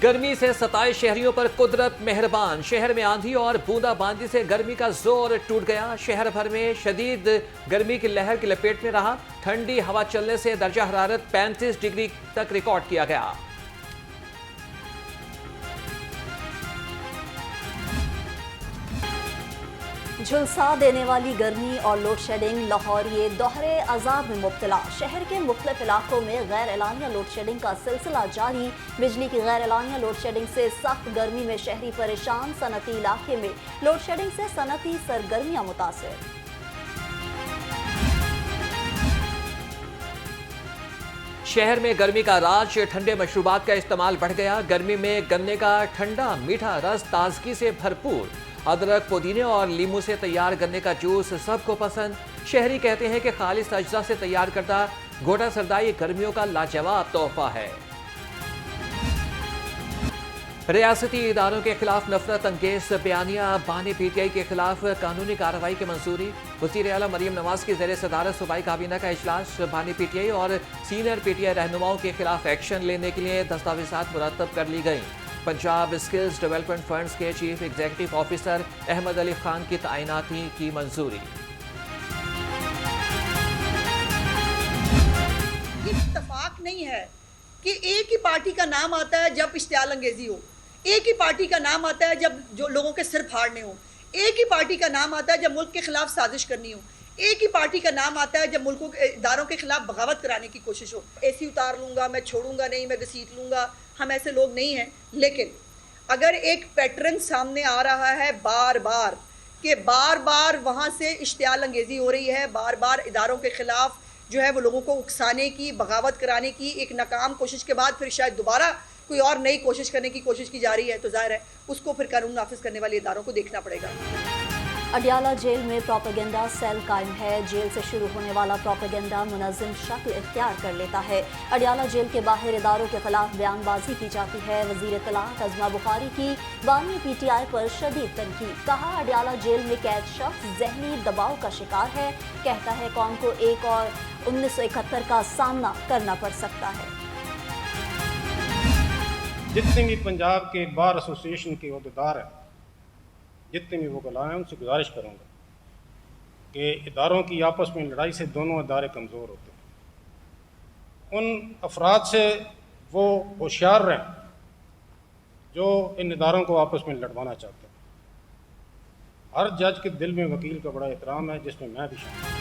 گرمی سے ستائے شہریوں پر قدرت مہربان، شہر میں آندھی اور بوندا باندی سے گرمی کا زور ٹوٹ گیا۔ شہر بھر میں شدید گرمی کی لہر کی لپیٹ میں رہا۔ ٹھنڈی ہوا چلنے سے درجہ حرارت 35 ڈگری تک ریکارڈ کیا گیا۔ جھلسا دینے والی گرمی اور لوڈ شیڈنگ، لاہوریے دوہرے عذاب میں مبتلا۔ شہر کے مختلف علاقوں میں غیر اعلانیہ لوڈ شیڈنگ کا سلسلہ جاری۔ بجلی کی غیر اعلانیہ لوڈ شیڈنگ سے سخت گرمی میں شہری پریشان۔ صنعتی علاقے میں لوڈ شیڈنگ سے صنعتی سرگرمیاں متاثر۔ شہر میں گرمی کا راج، ٹھنڈے مشروبات کا استعمال بڑھ گیا۔ گرمی میں گنے کا ٹھنڈا میٹھا رس تازگی سے بھرپور۔ ادرک، پودینے اور لیموں سے تیار گنے کا جوس سب کو پسند۔ شہری کہتے ہیں کہ خالص اجزاء سے تیار کردہ گھوٹا سردائی گرمیوں کا لاجواب تحفہ ہے۔ ریاستی اداروں کے خلاف نفرت انگیز بیانیہ، بانی پی ٹی آئی کے خلاف قانونی کارروائی کی منظوری۔ وزیر اعلیٰ مریم نواز کی زیر صدارت صوبائی کابینہ کا اجلاس۔ بانی پی ٹی آئی اور سینئر پی ٹی آئی رہنماؤں کے خلاف ایکشن لینے کے لیے دستاویزات مرتب کر لی گئیں۔ پنجاب اسکلز ڈیولپمنٹ فنڈز کے chief executive officer Ahmad Ali Khan کی تعیناتی کی منظوری۔ اتفاق نہیں ہے کہ ایک ہی پارٹی کا نام آتا ہے جب اشتعال انگیزی ہو، ایک ہی پارٹی کا نام آتا ہے جب جو لوگوں کے سر پھاڑنے ہوں، ایک ہی پارٹی کا نام آتا ہے جب ملک کے خلاف سازش کرنی ہو، ایک ہی پارٹی کا نام آتا ہے جب ملکوں کے اداروں کے خلاف بغاوت کرانے کی کوشش ہو۔ اے سی اتار لوں گا، میں چھوڑوں گا نہیں، میں گھسیٹ لوں گا، ہم ایسے لوگ نہیں ہیں۔ لیکن اگر ایک پیٹرن سامنے آ رہا ہے بار بار کہ بار بار وہاں سے اشتعال انگیزی ہو رہی ہے، بار بار اداروں کے خلاف جو ہے وہ لوگوں کو اکسانے کی، بغاوت کرانے کی ایک ناکام کوشش کے بعد پھر شاید دوبارہ کوئی اور نئی کوشش کرنے کی کوشش کی جا رہی ہے، تو ظاہر ہے اس کو پھر قانون نافذ کرنے والے اداروں کو دیکھنا پڑے گا۔ اڈیالہ جیل میں پروپیگنڈا سیل قائم ہے۔ جیل سے شروع ہونے والا پروپیگنڈا منظم شکل اختیار کر لیتا ہے۔ اڈیالہ جیل کے باہر اداروں کے خلاف بیان بازی کی جاتی ہے۔ وزیر اطلاعات عظمیٰ بخاری کی بانی پی ٹی آئی پر شدید تنقید۔ کہا اڈیالہ جیل میں قید شخص ذہنی دباؤ کا شکار ہے۔ کہتا ہے قوم کو 1 اور 1971 کا سامنا کرنا پڑ سکتا ہے۔ جتنے بھی پنجاب کے بار ایسوسی ایشن کے عہدیدار ہیں، جتنے بھی وکلاء ہیں، ان سے گزارش کروں گا کہ اداروں کی آپس میں لڑائی سے دونوں ادارے کمزور ہوتے ہیں۔ ان افراد سے وہ ہوشیار رہیں جو ان اداروں کو آپس میں لڑوانا چاہتے ہیں۔ ہر جج کے دل میں وکیل کا بڑا احترام ہے، جس میں میں بھی شامل ہوں۔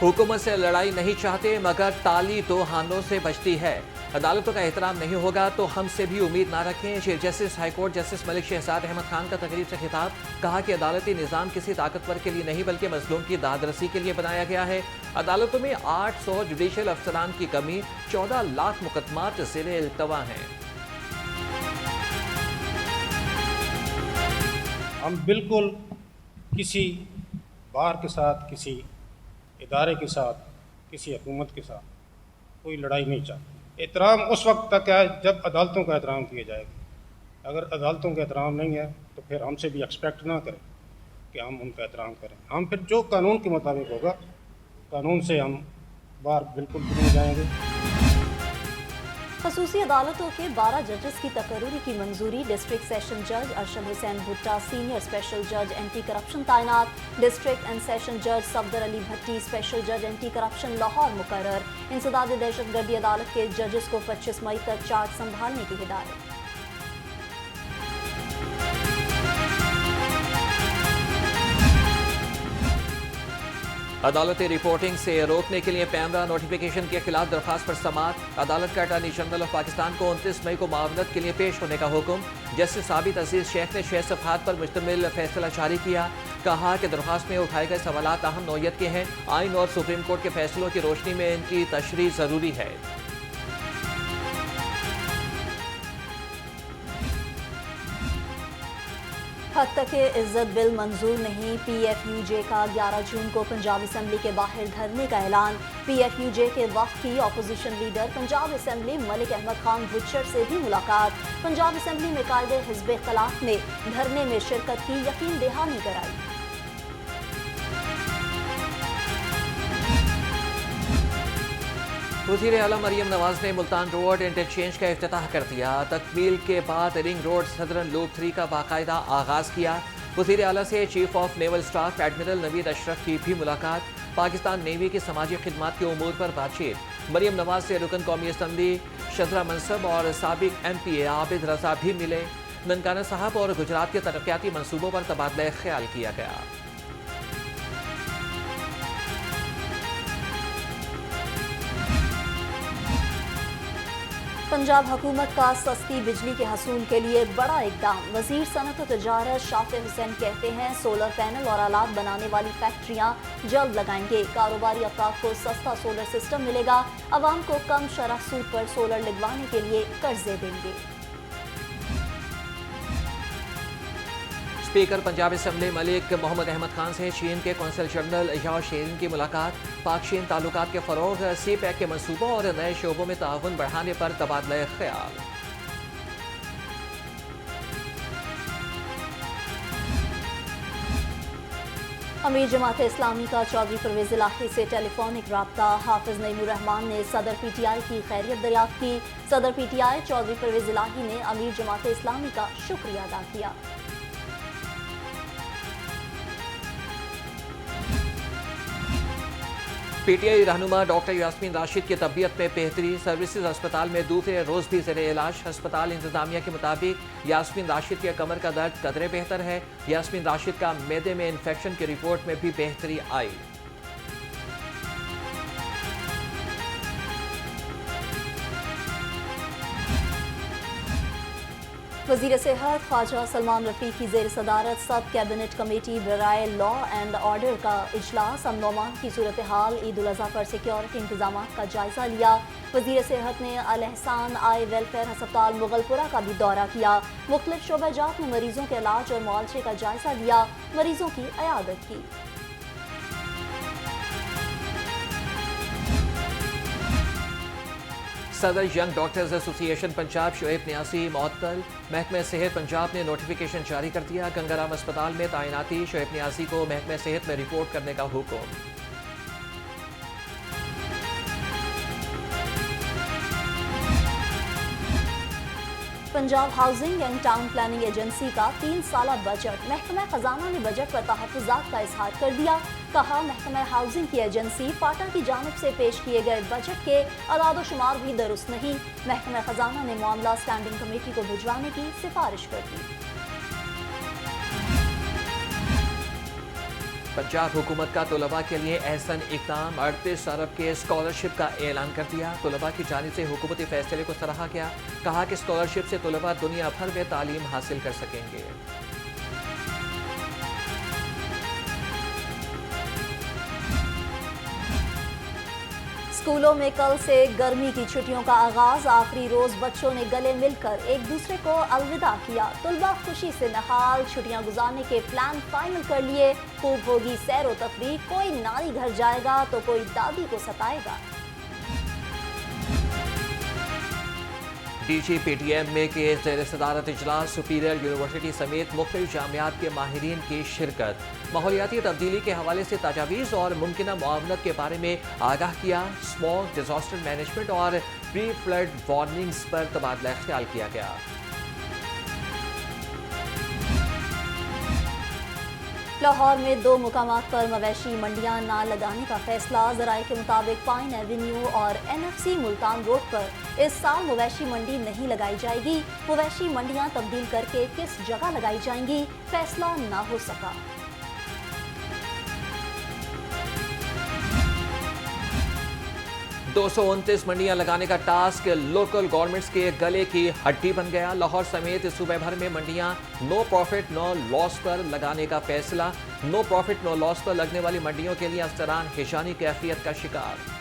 حکومت سے لڑائی نہیں چاہتے مگر تالی دو ہانوں سے بجتی ہے۔ عدالتوں کا احترام نہیں ہوگا تو ہم سے بھی امید نہ رکھیں۔ Chief justice high court justice Malik Shahzad Ahmad Khan کا تقریب سے خطاب۔ کہا کہ عدالتی نظام کسی طاقتور کے لیے نہیں بلکہ مظلوم کی داد رسی کے لیے بنایا گیا ہے۔ عدالتوں میں 800 جوڈیشل افسران کی کمی، 14 لاکھ مقدمات زیر التوا ہیں۔ ہم بالکل کسی بار کے ساتھ، کسی ادارے کے ساتھ، کسی حکومت کے ساتھ کوئی لڑائی نہیں چاہتے۔ احترام اس وقت تک ہے جب عدالتوں کا احترام کیا جائے گا۔ اگر عدالتوں کا احترام نہیں ہے تو پھر ہم سے بھی ایکسپیکٹ نہ کریں کہ ہم ان کا احترام کریں۔ ہم پھر جو قانون کے مطابق ہوگا، قانون سے ہم باہر بالکل نہیں جائیں گے۔ خصوصی عدالتوں کے 12 ججز کی تقرری کی منظوری۔ ڈسٹرکٹ سیشن جج ارشد حسین بھٹا سینئر اسپیشل جج اینٹی کرپشن تعینات۔ ڈسٹرکٹ اینڈ سیشن جج صفدر علی بھٹی اسپیشل جج اینٹی کرپشن لاہور مقرر۔ انسداد دہشت گردی عدالت کے ججز کو 25 مئی تک چارج سنبھالنے کی ہدایت۔ عدالتی رپورٹنگ سے روکنے کے لیے پیمرا نوٹیفیکیشن کے خلاف درخواست پر سماعت۔ عدالت کا اٹارنی جنرل آف پاکستان کو 29 مئی کو معاونت کے لیے پیش ہونے کا حکم۔ جسٹس عابد عزیز شیخ نے 6 صفحات پر مشتمل فیصلہ جاری کیا۔ کہا کہ درخواست میں اٹھائے گئے سوالات اہم نوعیت کے ہیں۔ آئین اور سپریم کورٹ کے فیصلوں کی روشنی میں ان کی تشریح ضروری ہے۔ حد تک عزت بل منظور نہیں۔ پی ایف یو جے کا 11 جون کو پنجاب اسمبلی کے باہر دھرنے کا اعلان۔ پی ایف یو جے کے وفد کی opposition leader Punjab assembly Malik Ahmad Khan Butcher سے بھی ملاقات۔ پنجاب اسمبلی میں قائد حزب اختلاف نے دھرنے میں شرکت کی یقین دہانی کرائی۔ वज़ीर आला मरियम नवाज ने मुल्तान रोड इंटरचेंज का इफ्तिताह कर दिया। तकमील के बाद रिंग रोड सदरन लूप 3 का बाकायदा आगाज़ किया। वज़ीर आला से chief of naval staff admiral Naveed Ashraf की भी मुलाकात। पाकिस्तान नेवी की समाजी खिदमात के उमूर पर बातचीत। मरियम नवाज से रुकन कौमी असम्बली शजरा मनसब और साबिक MPA आबिद रजा भी मिले। ननकाना साहब और गुजरात के तरक्याती मनसूबों पर तबादला ख्याल किया गया। पंजाब हुकूमत का सस्ती बिजली के हसूल के लिए बड़ा इकदाम। वजीर सनत और तजारत शाफे हुसैन कहते हैं सोलर पैनल और आलात बनाने वाली फैक्ट्रियां जल्द लगाएंगे। कारोबारी अफराद को सस्ता सोलर सिस्टम मिलेगा। आवाम को कम शरह सूद पर सोलर लगवाने के लिए कर्जे देंगे। स्पीकर पंजाब असम्बली मलिक मोहम्मद अहमद खान से चीन के कौंसल जनरल याओ शेरिन की मुलाकात। पाक चीन ताल्लुकात के फरोग, CPEC के मनसूबों और नए शोबों में ताउन बढ़ाने पर तबादला ख्याल। अमीर जमात इस्लामी का चौधरी परवेज इलाही से टेलीफोनिक राब्ता। हाफिज नईमुर रहमान ने सदर PTI की खैरियत दरियाफ्त की। सदर PTI चौधरी परवेज इलाही ने अमीर जमात इस्लामी का शुक्रिया अदा किया। PTI रहनुमा डॉक्टर यास्मीन राशिद की तबीयत में बेहतरी। सर्विसेज अस्पताल में दूसरे रोज भी ज़ेरे इलाज। अस्पताल इंतजामिया के मुताबिक यास्मीन राशिद के कमर का दर्द कदरे बेहतर है। यास्मीन राशिद का मैदे में इन्फेक्शन की रिपोर्ट में भी बेहतरी आई। वज़ीर सेहत ख्वाजा सलमान रफ़ी की ज़ेर सदारत सब कैबिनेट कमेटी बराए लॉ एंड ऑर्डर का इजलास। अमन अमान की सूरत हाल, ईद उल अज़हा पर सिक्योरिटी इंतजाम का जायज़ा लिया। वज़ीर सेहत ने अल एहसान आई वेलफेयर अस्पताल मुगलपुरा का भी दौरा किया। मुख्तलिफ शोबाजात में मरीजों के इलाज और मुआलजे का जायज़ा लिया। मरीजों की अयादत की। सदर young doctors association Punjab Shoaib Niazi मुअत्तल। महकमा सेहत पंजाब ने नोटिफिकेशन जारी कर दिया। गंगाराम अस्पताल में तैनाती। शोएब नियासी को महकमा सेहत में रिपोर्ट करने का हुक्म। Punjab housing and town planning agency का 3 साला बजट। महकमा खजाना ने बजट पर तहफ़्फ़ुज़ात का इजहार कर दिया। कहा महकमा हाउसिंग की एजेंसी फाटा की जानिब से पेश किए गए बजट के अदाद-ओ-शुमार भी दुरुस्त नहीं। महकमा खजाना ने मामला स्टैंडिंग कमेटी को भिजवाने की सिफारिश कर दी। पंजाब हुकूमत का तलबा के लिए एहसन इक़दाम। 38 अरब के स्कॉलरशिप का ऐलान कर दिया। तलबा की जानिब से हुकूमती फैसले को सराहा गया। कहा कि स्कॉलरशिप से तलबा दुनिया भर में तालीम हासिल कर सकेंगे। स्कूलों में कल से गर्मी की छुट्टियों का आगाज। आखिरी रोज बच्चों ने गले मिलकर एक दूसरे को अलविदा किया। तुलबा खुशी से नहाल। छुट्टियां गुजारने के प्लान फाइनल कर लिए। खूब होगी सैर व तफरीह। कोई नानी घर जाएगा तो कोई दादी को सताएगा। DG PTM में के ज़ेर सदारत इजलास। सुपीरियर यूनिवर्सिटी समेत मुख्तलिफ जामियात के माहिरीन की शिरकत। माहौलियाती तब्दीली के हवाले से तजावीज़ और मुमकिन मुआवनत के बारे में आगाह किया। स्मॉग, डिजास्टर मैनेजमेंट और प्री फ्लड वार्निंग्स पर तबादला ख्याल किया गया। लाहौर में 2 मुकामात पर मवेशी मंडियां ना लगाने का फैसला। ज़राए के मुताबिक पाइन एवेन्यू और NFC मुल्तान रोड पर इस साल मवेशी मंडी नहीं लगाई जाएगी। मवेशी मंडियां तब्दील करके किस जगह लगाई जाएंगी, फैसला ना हो सका। 229 मंडियां लगाने का टास्क लोकल गवर्नमेंट्स के गले की हड्डी बन गया। लाहौर समेत सूबे भर में मंडियां नो प्रॉफिट नो लॉस पर लगाने का फैसला। नो प्रॉफिट नो लॉस पर लगने वाली मंडियों के लिए अफसरान हिशानी कैफियत का शिकार।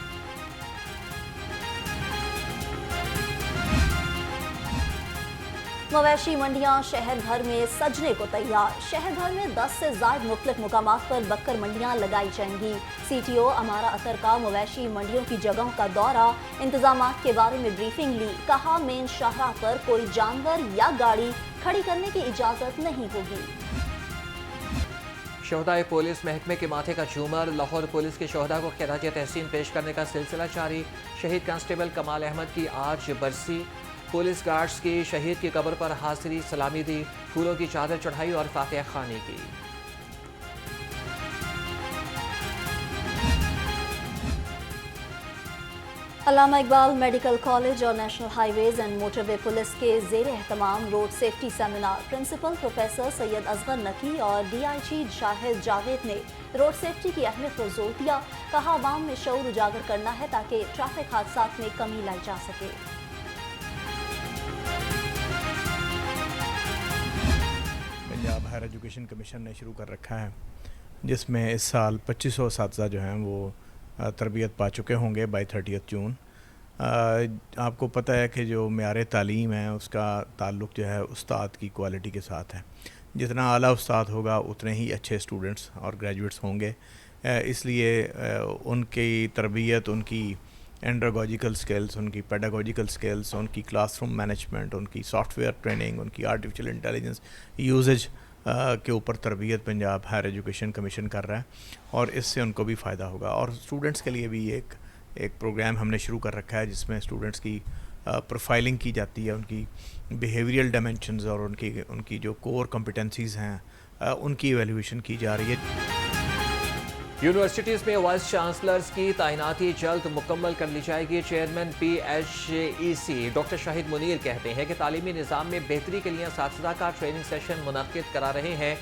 मवेशी मंडियां शहर भर में सजने को तैयार। शहर भर में 10 से ज़ायद मुख्तलिफ मुकामात पर बक्कर मंडियां लगाई जाएंगी। CTO अमारा अतर का मवेशी मंडियों की जगहों का दौरा। इंतजामात के बारे में ब्रीफिंग ली। कहा मेन शाहराह पर कोई जानवर या गाड़ी खड़ी करने की इजाज़त नहीं होगी। शोहदाए पुलिस महकमे के माथे का झूमर। लाहौर पुलिस के शोहदा को खिराज तहसीन पेश करने का सिलसिला जारी। शहीद कांस्टेबल कमाल अहमद की आज बरसी। पुलिस गार्ड्स की शहीद की कब्र पर हाजिरी सलामी दी, फूलों की चादर चढ़ाई और फातिहा खानी की। अल्लामा इकबाल मेडिकल कॉलेज और national highways and motorway police के ज़ेर एहतमाम road safety seminar. Principal professor Syed Asghar Naqi और DIG शाहिद जावेद ने रोड सेफ्टी की अहमियत पर जोर दिया। कहा आवाम में शऊर उजागर करना है ताकि ट्रैफिक हादसात में कमी लाई जा सके। पंजाब हायर एजुकेशन कमीशन ने शुरू कर रखा है, जिसमें इस साल 2500 असातिज़ा जो हैं वो तरबियत पा चुके होंगे बाई 30 जून। आपको पता है कि जो मेयार तालीम है उसका ताल्लुक़ जो है उस्ताद की क्वालिटी के साथ है। जितना आला उस्ताद होगा उतने ही अच्छे स्टूडेंट्स और ग्रेजुएट्स होंगे। इसलिए उनकी तरबियत, उनकी एंड्रागोजिकल स्किल्स, उनकी पेडागोजिकल स्किल्स, उनकी क्लासरूम मैनेजमेंट, उनकी सॉफ्टवेयर ट्रेनिंग, उनकी आर्टिफिशियल इंटेलिजेंस यूजेज के ऊपर तरबियत पंजाब हायर एजुकेशन कमीशन कर रहा है और इससे उनको भी फ़ायदा होगा। और स्टूडेंट्स के लिए भी एक प्रोग्राम हमने शुरू कर रखा है जिसमें स्टूडेंट्स की प्रोफाइलिंग की जाती है, उनकी बिहेवियरल डायमेंशंस और उनकी जो कोर कॉम्पिटेंसीज़ हैं उनकी एवेल्यूएशन की जा रही है। यूनिवर्सिटीज़ में वाइस चांसलर्स की तैनाती जल्द मुकम्मल कर ली जाएगी। Chairman PHEC doctor Shahid Munir कहते हैं कि तालीमी निज़ाम में बेहतरी के लिए असातिज़ा का ट्रेनिंग सेशन मुनक्किद करा रहे हैं।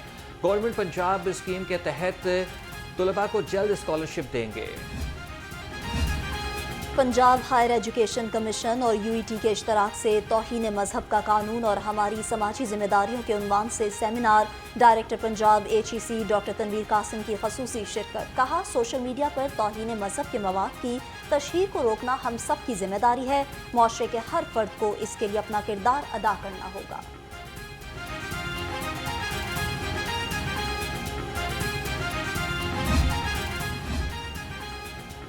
गवर्नमेंट पंजाब स्कीम के तहत तलबा को जल्द स्कॉलरशिप देंगे। पंजाब हायर एजुकेशन कमीशन और UET के इश्तराक से तौहीन मजहब का कानून और हमारी समाजी जिम्मेदारियों के उन्वान से seminar. Director Punjab HEC doctor Tanveer Qasim की खसूसी शिरकत। कहा सोशल मीडिया पर तौहीन मजहब के मवाद की तशहीर को रोकना हम सब की जिम्मेदारी है। मुआशरे के हर फर्द को इसके लिए अपना किरदार अदा करना होगा।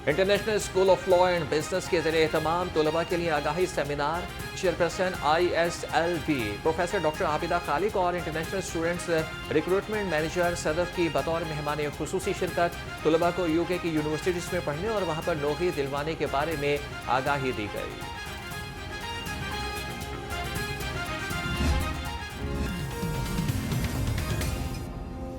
International school of law and business के ज़रिए एहतमाम तलबा के लिए आगाही seminar. Chairperson ISLB professor doctor Abida Khaliq और international students recruitment manager Sadaf की बतौर मेहमान खुसूसी शिरकत। तलबा को UK की यूनिवर्सिटीज़ में पढ़ने और वहाँ पर नौकरी दिलवाने के बारे में आगाही दी गई।